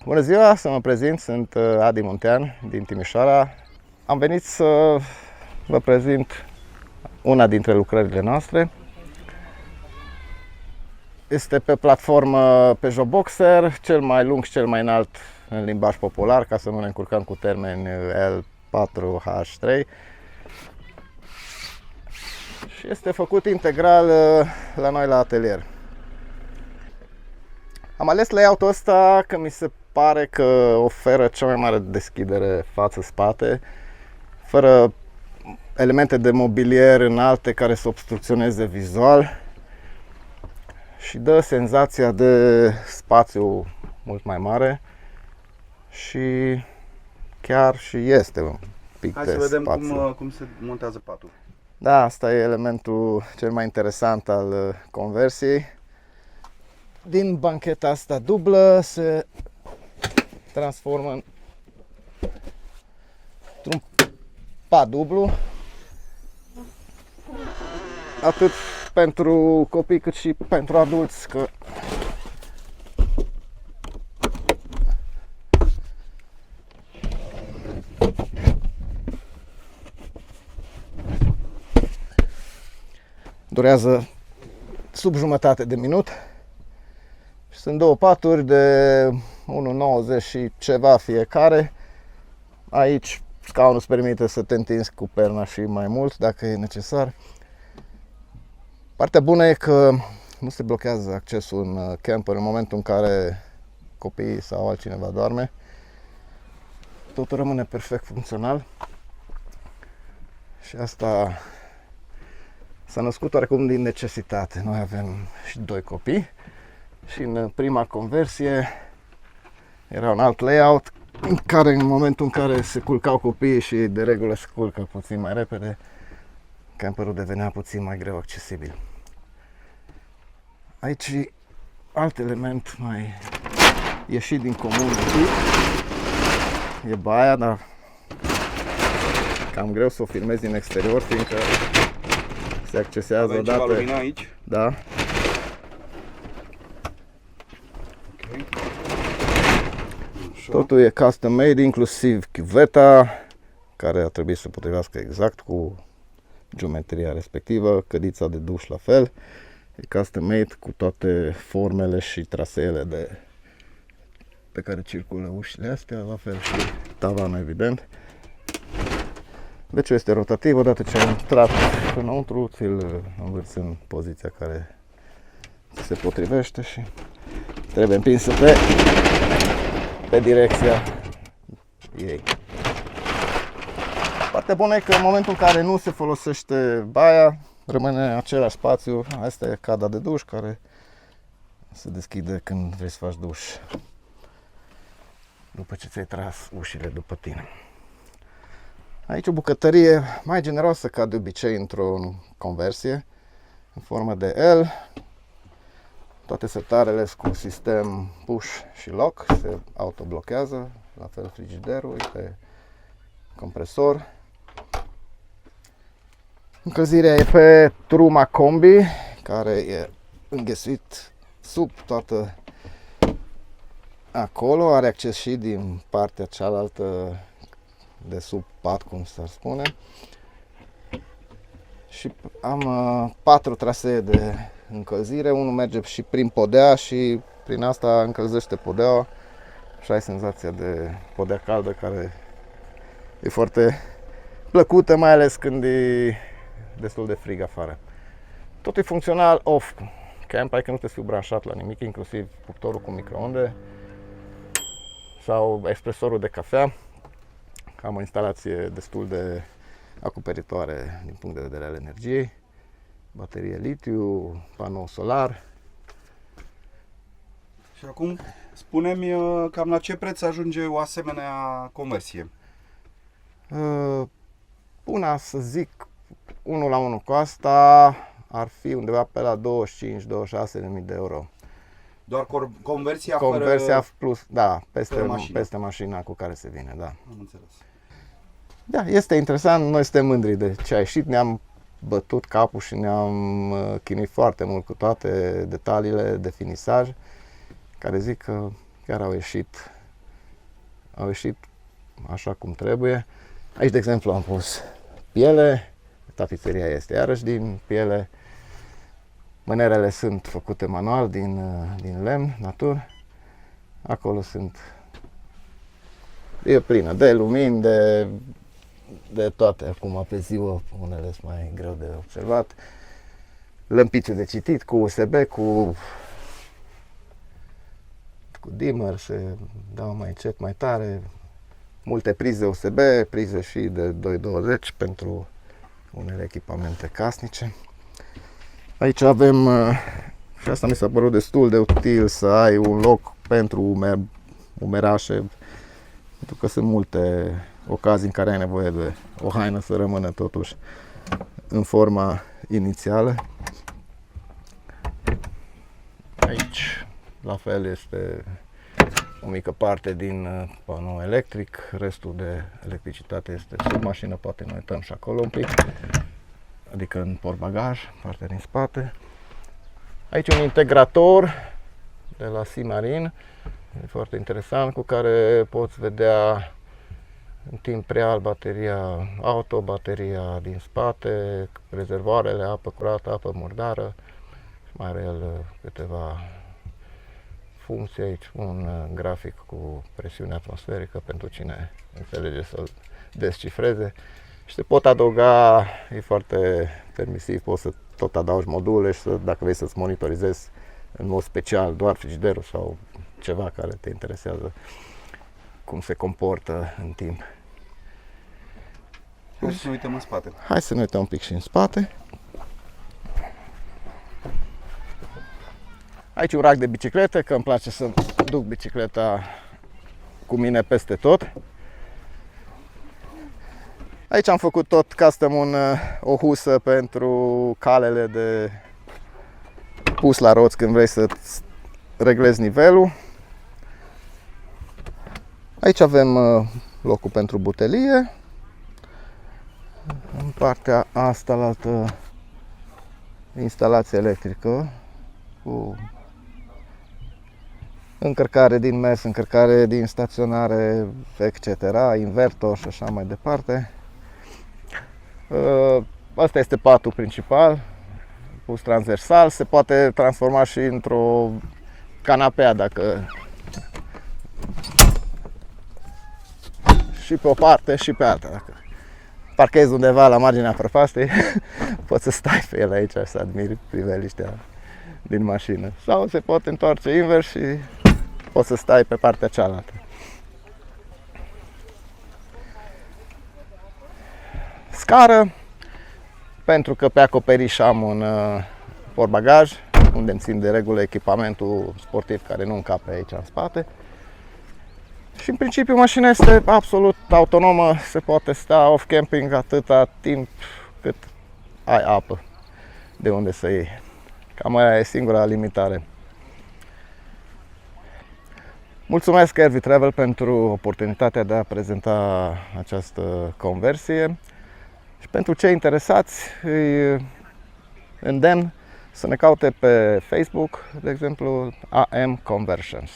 Bună ziua, să mă prezint, sunt Adi Muntean din Timișoara. Am venit să vă prezint una dintre lucrările noastre. Este pe platformă Peugeot Boxer, cel mai lung și cel mai înalt în limbaj popular, ca să nu ne încurcăm cu termeni L4H3. Și este făcut integral la noi la atelier. Am ales layout-ul ăsta că mi se pare că oferă cea mai mare deschidere față-spate, fără elemente de mobilier înalte care să obstrucționeze vizual și dă senzația de spațiu mult mai mare și chiar și este un pic Hai de să vedem spațiu. cum se montează patul. Da, asta e elementul cel mai interesant al conversiei. Din bancheta asta dublă se transformă într-un pat dublu, atât pentru copii cât și pentru adulți, că durează sub jumătate de minut. Sunt două paturi de 1,90 și ceva fiecare. Aici scaunul îți permite să te întinzi cu perna și mai mult dacă e necesar. Partea bună e că nu se blochează accesul în camper în momentul în care copiii sau altcineva doarme. Totul rămâne perfect funcțional. Și asta s-a născut oarecum din necesitate. Noi avem și doi copii. Și în prima conversie era un alt layout în care în momentul în care se culcau copiii și de regulă se culcă puțin mai repede, camperul devenea puțin mai greu accesibil. Aici alt element mai ieșit din comun e baia, dar cam greu să o filmezi din exterior, fiindcă se accesează Avem ceva odată. lumină aici. Da. Totul e custom made, inclusiv chiuveta, care ar trebui să se potrivească exact cu geometria respectivă, cădița de duș la fel. E custom made cu toate formele și traseele pe care circulă ușile astea, la fel și tavanul, evident. Deci este rotativ, odată ce ai intrat înăuntru, ți-l învârți în poziția care ți se potrivește și trebuie împinsă pe direcția ei. Partea bună e că în momentul în care nu se folosește baia, rămâne același spațiu. Asta e cada de duș care se deschide când vrei să faci duș, după ce ți-ai tras ușile după tine. Aici o bucătărie mai generoasă ca de obicei într-o conversie, în formă de L. Toate sertarele sunt cu sistem push și lock, se autoblochează, la fel frigiderul, uite, compresor. Încălzirea e pe truma combi, care e înghesuit sub toată acolo, are acces și din partea cealaltă de sub pat, cum s-ar spune. Și am 4 trasee de încălzire, unul merge și prin podea și prin asta încălzește podeaua și ai senzația de podea caldă care e foarte plăcută, mai ales când e destul de frig afară. Tot e funcțional off-camp, adică nu te fiu branșat la nimic, inclusiv cuptorul cu microunde sau expresorul de cafea. Am o instalație destul de acoperitoare din punct de vedere al energiei. Baterie litiu, panou solar. Și acum spune-mi cam la ce preț ajunge o asemenea conversie. Una, să zic, 1 la 1 cu asta ar fi undeva pe la 25-26 de mii de euro. Doar conversia Conversia fără... plus, da, mașină. peste mașina cu care se vine, da. Am înțeles. Da, este interesant, noi suntem mândri de ce a ieșit, ne-am bătut capul și ne-am chinuit foarte mult cu toate detaliile de finisaj, care zic că chiar au ieșit au ieșit așa cum trebuie. Aici, de exemplu, am pus piele, tapiseria este iarăși din piele, mânerele sunt făcute manual din lemn, natur. Acolo e plină de lumini, de toate. Acum pe ziua unele sunt mai greu de observat. Lămpițe de citit cu USB, cu dimmer, se dau mai încet, mai tare. Multe prize USB, prize și de 220 pentru unele echipamente casnice. Aici avem, și asta mi s-a părut destul de util, să ai un loc pentru umerașe, pentru că sunt multe ocazii în care ai nevoie de o haină să rămână totuși în forma inițială. Aici, la fel, este o mică parte din panou electric, restul de electricitate este sub mașină, poate noi uităm și acolo un pic, adică în portbagaj, partea din spate. Aici un integrator de la Simarin, e foarte interesant, cu care poți vedea în timp real bateria auto, bateria din spate, rezervoarele, apă curată, apă murdară, și mai are el câteva funcții aici, un grafic cu presiune atmosferică pentru cine înțelege să-l descifreze. Și te pot adăuga, e foarte permisiv, poți să tot adaugi module și dacă vrei să-ți monitorizezi în mod special doar frigiderul sau ceva care te interesează, cum se comportă în timp. Hai să ne uităm în spate. Hai să ne uităm un pic și în spate. Aici un rack de biciclete, că îmi place să duc bicicleta cu mine peste tot. Aici am făcut tot custom o husă pentru calele de pus la roți când vrei să reglezi nivelul. Aici avem locul pentru butelie. În partea asta, la altă instalație electrică cu încărcare din mers, încărcare din staționare, etc., invertor și așa mai departe. Asta este patul principal, pus transversal, se poate transforma și într-o canapea dacă și pe o parte și pe alta. Dacă parchezi undeva la marginea prăpastiei, poți să stai pe el aici să admiri priveliștea din mașină. Sau se poate întoarce invers și poți să stai pe partea cealaltă. Scară, pentru că pe acoperiș am un portbagaj unde îmi țin de regulă echipamentul sportiv care nu încape aici în spate. Și în principiu mașina este absolut autonomă, se poate sta off-camping atâta timp cât ai apă de unde să iei. Cam aia e singura limitare. Mulțumesc RV Travel pentru oportunitatea de a prezenta această conversie și pentru cei interesați îi îndemn să ne caute pe Facebook, de exemplu, AM Conversions.